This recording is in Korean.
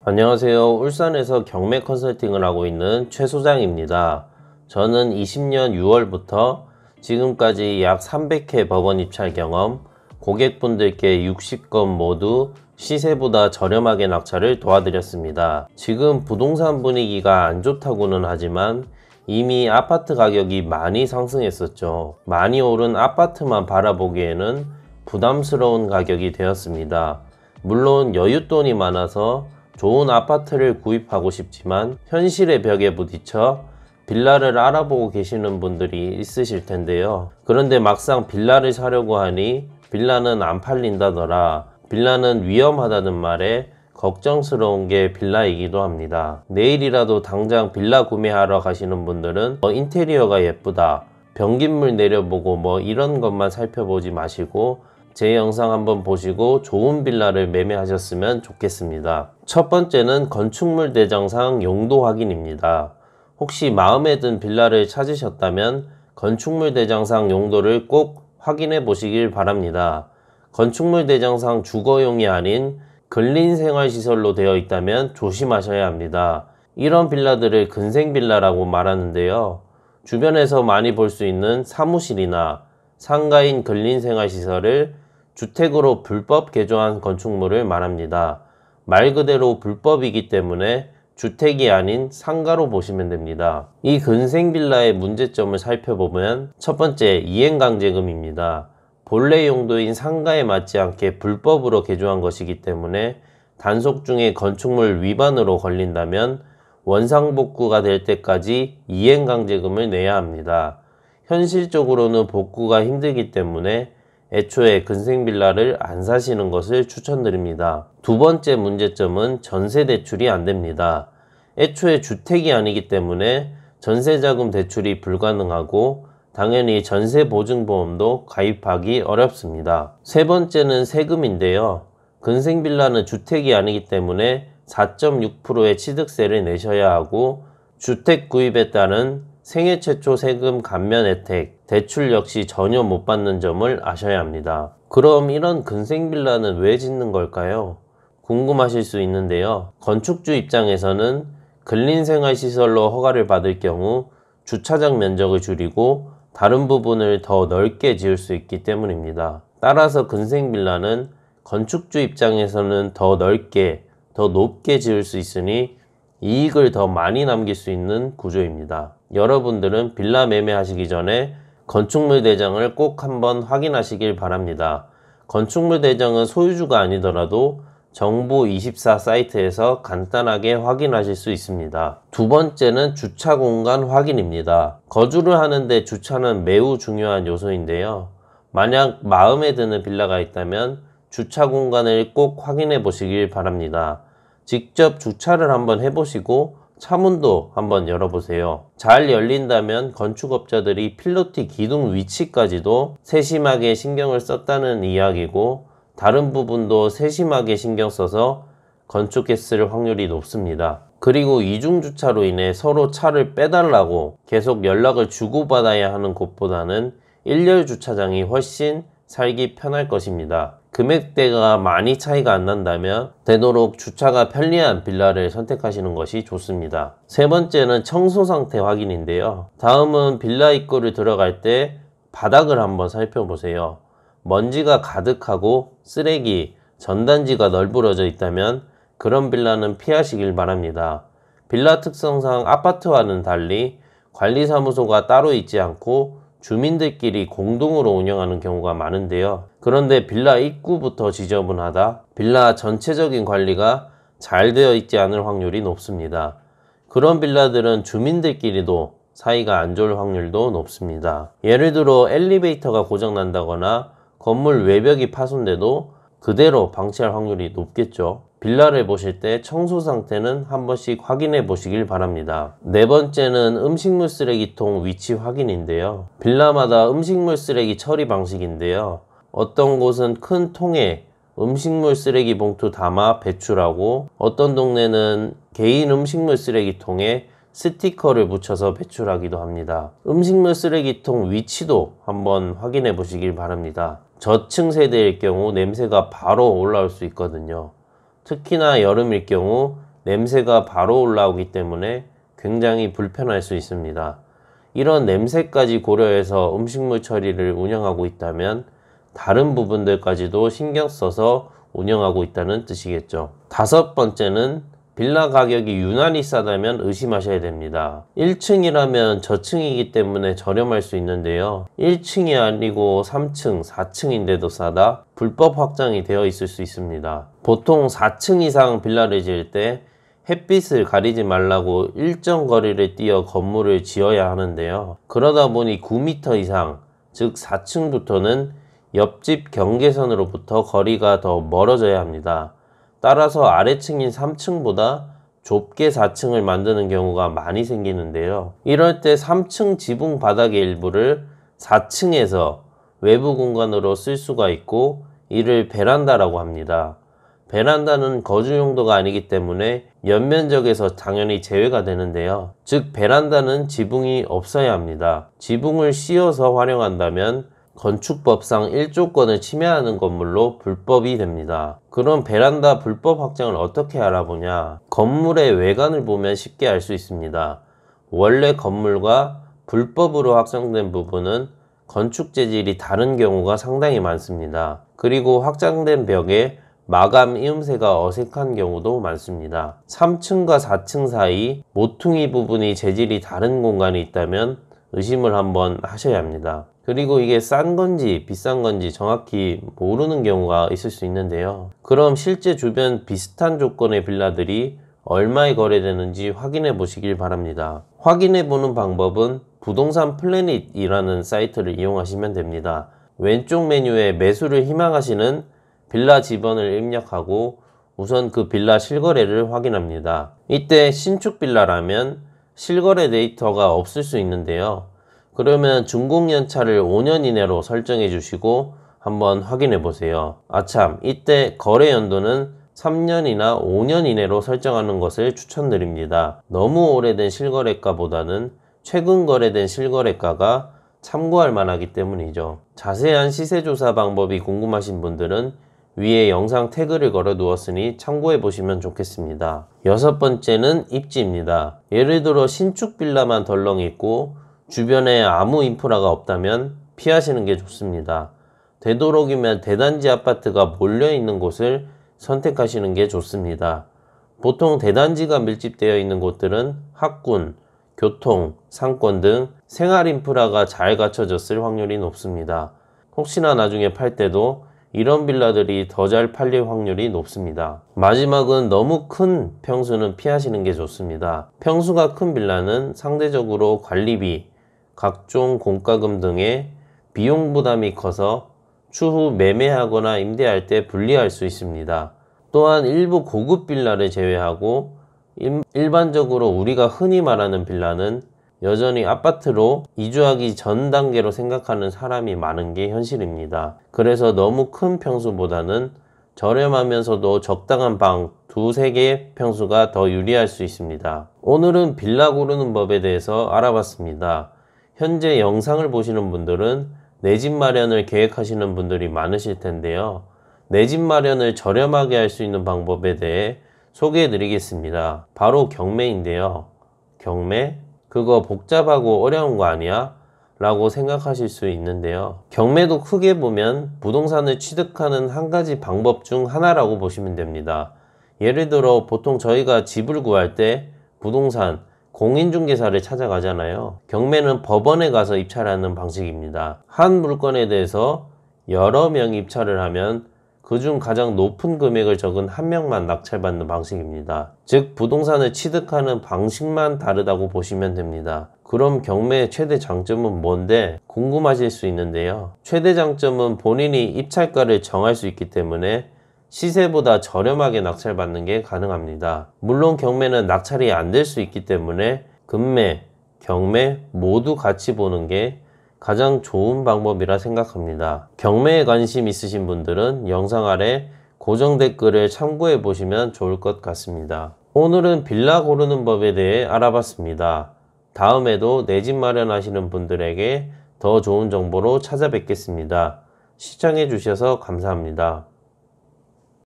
안녕하세요. 울산에서 경매 컨설팅을 하고 있는 최 소장입니다. 저는 20년 6월부터 지금까지 약 300회 법원 입찰 경험, 고객분들께 60건 모두 시세보다 저렴하게 낙찰을 도와드렸습니다. 지금 부동산 분위기가 안 좋다고는 하지만 이미 아파트 가격이 많이 상승했었죠. 많이 오른 아파트만 바라보기에는 부담스러운 가격이 되었습니다. 물론 여윳돈이 많아서 좋은 아파트를 구입하고 싶지만 현실의 벽에 부딪혀 빌라를 알아보고 계시는 분들이 있으실 텐데요. 그런데 막상 빌라를 사려고 하니 빌라는 안 팔린다더라, 빌라는 위험하다는 말에 걱정스러운 게 빌라이기도 합니다. 내일이라도 당장 빌라 구매하러 가시는 분들은 인테리어가 예쁘다, 변기물 내려보고 이런 것만 살펴보지 마시고 제 영상 한번 보시고 좋은 빌라를 매매하셨으면 좋겠습니다. 첫 번째는 건축물 대장상 용도 확인입니다. 혹시 마음에 든 빌라를 찾으셨다면 건축물 대장상 용도를 꼭 확인해 보시길 바랍니다. 건축물 대장상 주거용이 아닌 근린생활시설로 되어 있다면 조심하셔야 합니다. 이런 빌라들을 근생빌라라고 말하는데요. 주변에서 많이 볼 수 있는 사무실이나 상가인 근린생활시설을 주택으로 불법 개조한 건축물을 말합니다. 말 그대로 불법이기 때문에 주택이 아닌 상가로 보시면 됩니다. 이 근생빌라의 문제점을 살펴보면 첫 번째, 이행강제금입니다. 본래 용도인 상가에 맞지 않게 불법으로 개조한 것이기 때문에 단속 중에 건축물 위반으로 걸린다면 원상복구가 될 때까지 이행강제금을 내야 합니다. 현실적으로는 복구가 힘들기 때문에 애초에 근생빌라를 안 사시는 것을 추천드립니다. 두 번째 문제점은 전세 대출이 안 됩니다. 애초에 주택이 아니기 때문에 전세자금 대출이 불가능하고 당연히 전세보증보험도 가입하기 어렵습니다. 세 번째는 세금인데요. 근생빌라는 주택이 아니기 때문에 4.6%의 취득세를 내셔야 하고 주택 구입에 따른 생애 최초 세금 감면 혜택, 대출 역시 전혀 못 받는 점을 아셔야 합니다. 그럼 이런 근생빌라는 왜 짓는 걸까요? 궁금하실 수 있는데요. 건축주 입장에서는 근린생활시설로 허가를 받을 경우 주차장 면적을 줄이고 다른 부분을 더 넓게 지을 수 있기 때문입니다. 따라서 근생빌라는 건축주 입장에서는 더 넓게, 더 높게 지을 수 있으니 이익을 더 많이 남길 수 있는 구조입니다. 여러분들은 빌라 매매하시기 전에 건축물 대장을 꼭 한번 확인하시길 바랍니다. 건축물 대장은 소유주가 아니더라도 정부24 사이트에서 간단하게 확인하실 수 있습니다. 두 번째는 주차 공간 확인입니다. 거주를 하는데 주차는 매우 중요한 요소인데요. 만약 마음에 드는 빌라가 있다면 주차 공간을 꼭 확인해 보시길 바랍니다. 직접 주차를 한번 해보시고 차문도 한번 열어보세요. 잘 열린다면 건축업자들이 필로티 기둥 위치까지도 세심하게 신경을 썼다는 이야기고 다른 부분도 세심하게 신경 써서 건축했을 확률이 높습니다. 그리고 이중주차로 인해 서로 차를 빼달라고 계속 연락을 주고받아야 하는 곳보다는 일렬 주차장이 훨씬 살기 편할 것입니다. 금액대가 많이 차이가 안 난다면 되도록 주차가 편리한 빌라를 선택하시는 것이 좋습니다. 세 번째는 청소 상태 확인인데요. 다음은 빌라 입구를 들어갈 때 바닥을 한번 살펴보세요. 먼지가 가득하고 쓰레기, 전단지가 널브러져 있다면 그런 빌라는 피하시길 바랍니다. 빌라 특성상 아파트와는 달리 관리사무소가 따로 있지 않고 주민들끼리 공동으로 운영하는 경우가 많은데요. 그런데 빌라 입구부터 지저분하다, 빌라 전체적인 관리가 잘 되어 있지 않을 확률이 높습니다. 그런 빌라들은 주민들끼리도 사이가 안 좋을 확률도 높습니다. 예를 들어 엘리베이터가 고장난다거나 건물 외벽이 파손돼도 그대로 방치할 확률이 높겠죠. 빌라를 보실 때 청소 상태는 한 번씩 확인해 보시길 바랍니다. 네 번째는 음식물 쓰레기통 위치 확인인데요. 빌라마다 음식물 쓰레기 처리 방식인데요. 어떤 곳은 큰 통에 음식물 쓰레기 봉투 담아 배출하고 어떤 동네는 개인 음식물 쓰레기통에 스티커를 붙여서 배출하기도 합니다. 음식물 쓰레기통 위치도 한번 확인해 보시길 바랍니다. 저층 세대일 경우 냄새가 바로 올라올 수 있거든요. 특히나 여름일 경우 냄새가 바로 올라오기 때문에 굉장히 불편할 수 있습니다. 이런 냄새까지 고려해서 음식물 처리를 운영하고 있다면 다른 부분들까지도 신경 써서 운영하고 있다는 뜻이겠죠. 다섯 번째는 빌라 가격이 유난히 싸다면 의심하셔야 됩니다. 1층이라면 저층이기 때문에 저렴할 수 있는데요. 1층이 아니고 3층, 4층인데도 싸다? 불법 확장이 되어 있을 수 있습니다. 보통 4층 이상 빌라를 지을 때 햇빛을 가리지 말라고 일정 거리를 띄어 건물을 지어야 하는데요. 그러다 보니 9m 이상, 즉 4층부터는 옆집 경계선으로부터 거리가 더 멀어져야 합니다. 따라서 아래층인 3층보다 좁게 4층을 만드는 경우가 많이 생기는데요. 이럴 때 3층 지붕 바닥의 일부를 4층에서 외부 공간으로 쓸 수가 있고 이를 베란다라고 합니다. 베란다는 거주 용도가 아니기 때문에 연면적에서 당연히 제외가 되는데요. 즉 베란다는 지붕이 없어야 합니다. 지붕을 씌워서 활용한다면 건축법상 1조권을 침해하는 건물로 불법이 됩니다. 그럼 베란다 불법 확장을 어떻게 알아보냐? 건물의 외관을 보면 쉽게 알 수 있습니다. 원래 건물과 불법으로 확장된 부분은 건축 재질이 다른 경우가 상당히 많습니다. 그리고 확장된 벽에 마감 이음새가 어색한 경우도 많습니다. 3층과 4층 사이 모퉁이 부분이 재질이 다른 공간이 있다면 의심을 한번 하셔야 합니다. 그리고 이게 싼 건지 비싼 건지 정확히 모르는 경우가 있을 수 있는데요. 그럼 실제 주변 비슷한 조건의 빌라들이 얼마에 거래되는지 확인해 보시길 바랍니다. 확인해 보는 방법은 부동산 플래닛이라는 사이트를 이용하시면 됩니다. 왼쪽 메뉴에 매수를 희망하시는 빌라 지번을 입력하고 우선 그 빌라 실거래를 확인합니다. 이때 신축 빌라라면 실거래 데이터가 없을 수 있는데요. 그러면 준공연차를 5년 이내로 설정해 주시고 한번 확인해 보세요. 아참, 이때 거래 연도는 3년이나 5년 이내로 설정하는 것을 추천드립니다. 너무 오래된 실거래가보다는 최근 거래된 실거래가가 참고할 만하기 때문이죠. 자세한 시세조사 방법이 궁금하신 분들은 위에 영상 태그를 걸어 두었으니 참고해 보시면 좋겠습니다. 여섯 번째는 입지입니다. 예를 들어 신축 빌라만 덜렁 있고 주변에 아무 인프라가 없다면 피하시는 게 좋습니다. 되도록이면 대단지 아파트가 몰려 있는 곳을 선택하시는 게 좋습니다. 보통 대단지가 밀집되어 있는 곳들은 학군, 교통, 상권 등 생활 인프라가 잘 갖춰졌을 확률이 높습니다. 혹시나 나중에 팔 때도 이런 빌라들이 더 잘 팔릴 확률이 높습니다. 마지막은 너무 큰 평수는 피하시는 게 좋습니다. 평수가 큰 빌라는 상대적으로 관리비, 각종 공과금 등의 비용 부담이 커서 추후 매매하거나 임대할 때 불리할 수 있습니다. 또한 일부 고급 빌라를 제외하고 일반적으로 우리가 흔히 말하는 빌라는 여전히 아파트로 이주하기 전 단계로 생각하는 사람이 많은 게 현실입니다. 그래서 너무 큰 평수보다는 저렴하면서도 적당한 방 2~3개의 평수가 더 유리할 수 있습니다. 오늘은 빌라 고르는 법에 대해서 알아봤습니다. 현재 영상을 보시는 분들은 내 집 마련을 계획하시는 분들이 많으실 텐데요. 내 집 마련을 저렴하게 할 수 있는 방법에 대해 소개해 드리겠습니다. 바로 경매인데요. 경매? 그거 복잡하고 어려운 거 아니야? 라고 생각하실 수 있는데요. 경매도 크게 보면 부동산을 취득하는 한 가지 방법 중 하나라고 보시면 됩니다. 예를 들어 보통 저희가 집을 구할 때 부동산, 공인중개사를 찾아가잖아요. 경매는 법원에 가서 입찰하는 방식입니다. 한 물건에 대해서 여러 명이 입찰을 하면 그중 가장 높은 금액을 적은 한 명만 낙찰받는 방식입니다. 즉 부동산을 취득하는 방식만 다르다고 보시면 됩니다. 그럼 경매의 최대 장점은 뭔데? 궁금하실 수 있는데요. 최대 장점은 본인이 입찰가를 정할 수 있기 때문에 시세보다 저렴하게 낙찰받는 게 가능합니다. 물론 경매는 낙찰이 안 될 수 있기 때문에 금매, 경매 모두 같이 보는 게 가장 좋은 방법이라 생각합니다. 경매에 관심 있으신 분들은 영상 아래 고정 댓글을 참고해 보시면 좋을 것 같습니다. 오늘은 빌라 고르는 법에 대해 알아봤습니다. 다음에도 내 집 마련하시는 분들에게 더 좋은 정보로 찾아뵙겠습니다. 시청해 주셔서 감사합니다.